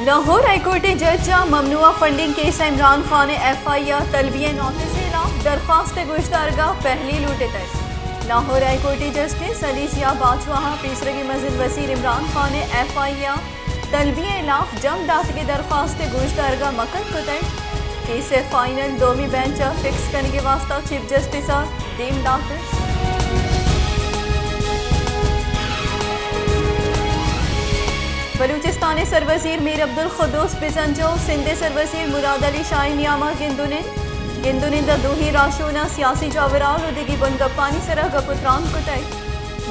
Lahore high court जज ममनुआ funding case Imran Khan FIR तलबिया नोटिस दरख्वास्त गुश्तारगा पहली लूटे तक। लाहौर हाईकोर्ट जस्टिस अलीसिया बाजवाहा तीसरे मजिद वसीर इमरान खान FIR तलबिया इलाफ जम दात की दरख्वास्त गुश्तारगा मकद को तक। केस फाइनल दोमी बेंच फिक्स करने के वास्ता चीफ जस्टिस दीम दात। बलूचिस्तान सरवजीर मीर अब्दुल खुदूस बिजंजो सिंध सरवजीर मुराद अली शाही नियामा गिंदुनिंद दूही राशोना सियासी जावराल उदिगी बुनगप्पानी सरह गपुत्रान कुतई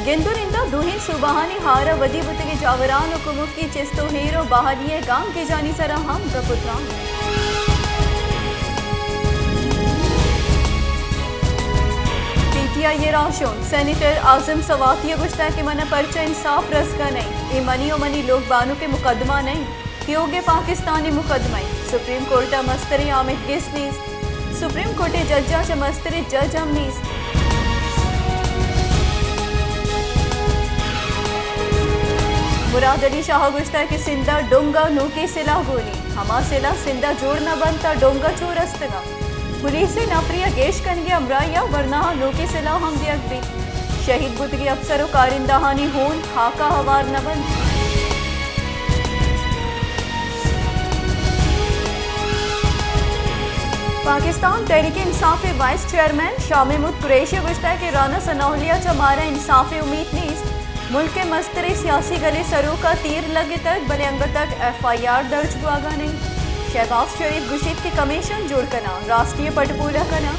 गिंदुनिंद दूही सुबहानी हारा वदी बुतगी जावरान हुकुमुक की चिस्तो हीरो बाहलिए गांव के जानी सरह हम गपुत्रान। ये राशों सेनेटर आजम सवातिया गुश्ता के मना परचा इंसाफ रस का नहीं, ये मनी और मनी लोग बानों के मुकदमा नहीं, योगे पाकिस्तानी मुकदमा सुप्रीम कोर्ट मस्तरी आमिद गिस नीस सुप्रीम कोर्ट जज्जा च मस्तरी जज हम नीस। मुराद अली शाह गुश्ता के सिंधा डोंगा नोके सिला गोनी हमा सिला सिंधा जोड़ना बनता डोंगा चोरस्तगा पुलिस नफरिया गेश कनगे अमराया वरना लोके सिला हम दियक भी शहीद बुतगी अफसर कारिंदाहानी होन हाका हवार न बन। पाकिस्तान तहरीक इंसाफ वाइस चेयरमैन शाह महमूद कुरैशी गुश्ता के राना सनाउलिया चमारा इंसाफ उम्मीद नीस मुल्क के मस्तरे सियासी गले सरों का तीर लगे तक बले अंग तक FIR दर्ज हुआ नहीं। शहबाज शरीफ गुशीद के कमीशन जोड़ कना राष्ट्रीय पटपूरा कना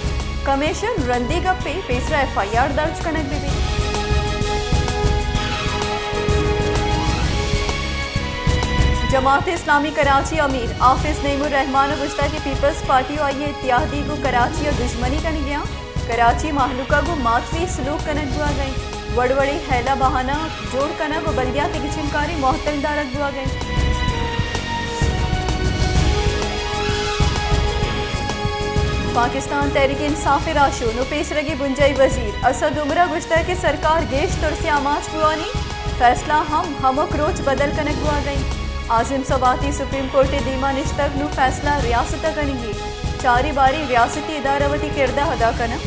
कमीशन रंदी गप्पे पेसरा FIR दर्ज कनक भी। जमात इस्लामी कराची अमीर आफिज नईमुर रहमान गुश्ता की पीपल्स पार्टी आई इत्यादी को कराची दुश्मनी कन गया कराची महलूका को मातवी सलूक कनक हुआ गई वड़वड़ी हैला बहाना जोड़ कनक व बल्दिया की चिमकारी मोहतल दारक हुआ गई। पाकिस्तान तहरीक इंसाफ राशो नो पेसरगी बुंजई वजीर असद उमरा गुश्ता के सरकार गेश तुरसी आमाज बुआनी फैसला हमक रोज बदल कनक बुआ गई आजिम सवाती सुप्रीम कोर्ट दीमा निश्तक नु फैसला रियासत कनेंगी चारी बारी रियासती इदारावती किरदा अदा कना।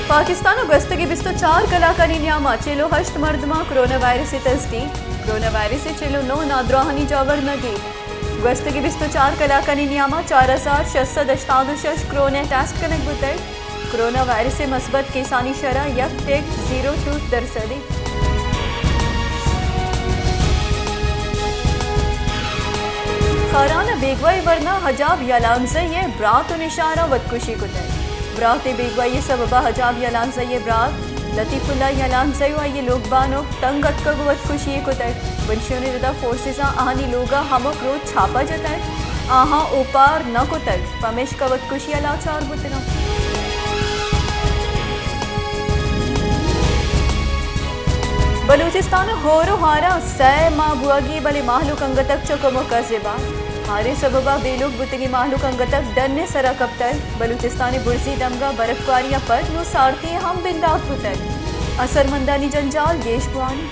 पाकिस्तान गस्त की 24 कलाकारी नियामा चेलो हश्त मर्दमा कोरोना वायरस से तस्दीक कोरोना वायरस से चेलो 9 नादराहानी जावर नगी गस्त की 24 कलाकारी नियामा 4686 कोरोना टेस्ट कनक बुतई कोरोना वायरस से मस्बत केसानी शरह 1.02%। खाराना बेगवाई वरना हजाब यालांज़े ब्रात निशारा वदकुशी कुतई ब्रात बेगवाई सबबा हजाब यालांज़े ब्रात लतीफुल्ला यालांज़े ये लोग बानो तंग अटक वदकुशी कुतई बंशियों रिदा फोर्सेस आहानी लोगा हमक रोज छापा जतई आहा ओपार न कुतई पमेश का वदकुशी अलाचार बुतना। बलूचिस्तान होरो हारा सै माँ बुआगी बले माहलूक अंगतक चकोमो कज़ेबा हारे सबबा बेलोग बुतगी माहलूक अंगतक डन्ने सरा कप्तल बलूचिस्तानी बुर्जी दमगा बर्फबारियां पर नो सारती हम बिंदाक बुतल असरमंदानी जंजाल गेश बुआनी।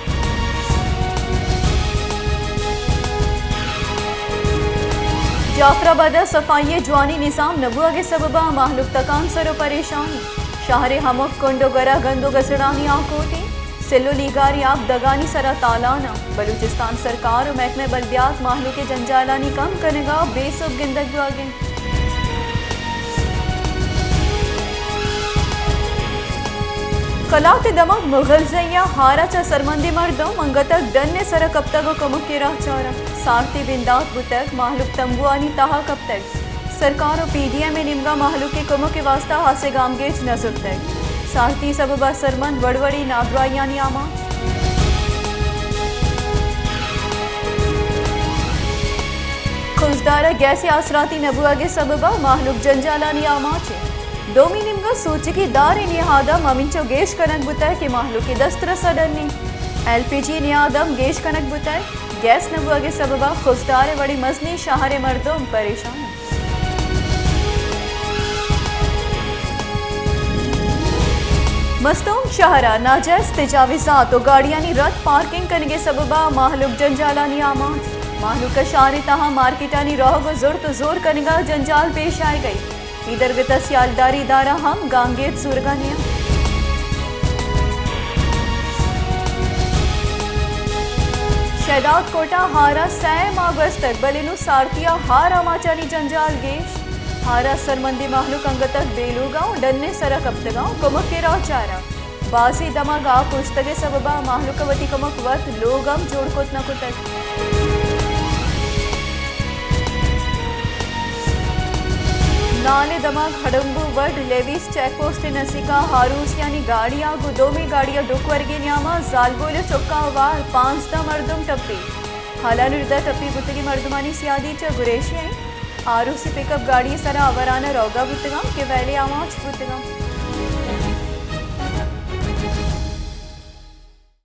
जाफराबाद सफाई जवानी निज़ाम नबुआ के सबबा माहलूक तकान सरो परेशानी शहर हमक कुंडोगरा गंदो गसड़ानी आकोटी सिल्लो लीगारी आप दगानी सरा तालाना बलूचिस्तान सरकार और महकमे बल्दियात माहलू के जंजालानी कम करेगा बेसुब गिंदक दुआगे। कलात दमक मुगलजैया हारा चा सरमंदी मर्दों मंगतक डन्ने सरा कब तक कमुक के राह चारा सारती बिंदात बुतक माहलूक तंबुआनी ताहा कब तक सरकार और PDM में निमगा माहलू के कमुक के वास्ता हासे गामगेज नजुर तक सारती सबबा सरमन वड़वड़ी नादरायानी आमाज। खुजदारा गैसे आसराती नबुआ के सबबा माहलूक जंजालानी आमाज दोमी निमगा सूची दार निहादा ममिंचो गेश कनक बुतय के माहलू के दस्तर सडनी LPG नियादम गेश कनक बुतय गैस नबुआ के सबबा खुजदार वड़ी मजनी शहर मर्दों परेशान। मस्तूम शहरा नाजायज तजावीज़ात और गाड़ियानी रद्द पार्किंग करने सबबा माहलुक जंजालानी आमाज माहलुक शारी तहा मार्केटानी रोह जोर तो जोर करने जंजाल पेश आई गई इधर वितस यालदारी इदारा हम गांगेत सुरगानिया शहदाद कोटा हारा 6 अगस्त तक बलेनु सारतिया हार आमाचानी जंजाल गेश हारा सरमंदी माहलुक अंगतक बेलूगांव डन्ने सरक अब्तगांव कमक के राव चारा बासी दमागा पुस्तके सबबा माहलुकवती कमक वत लोगम जोड़कोत नकुतक नाले दमाग हडंबू वड लेविस चेकपोस्ट नसिका हारूस यानी गाड़िया गुदोमी गाड़िया डुकवर्गी न्यामा जालबोले चौका वार 5 मर्दम टप्पी हाला निर्दा टप्पी बुतगी मर्दमानी सियादी च गुरेशी आरूसी पिकअप गाड़ी सरा अवराना रोगा बुतगा के वैले आवाज बुतगा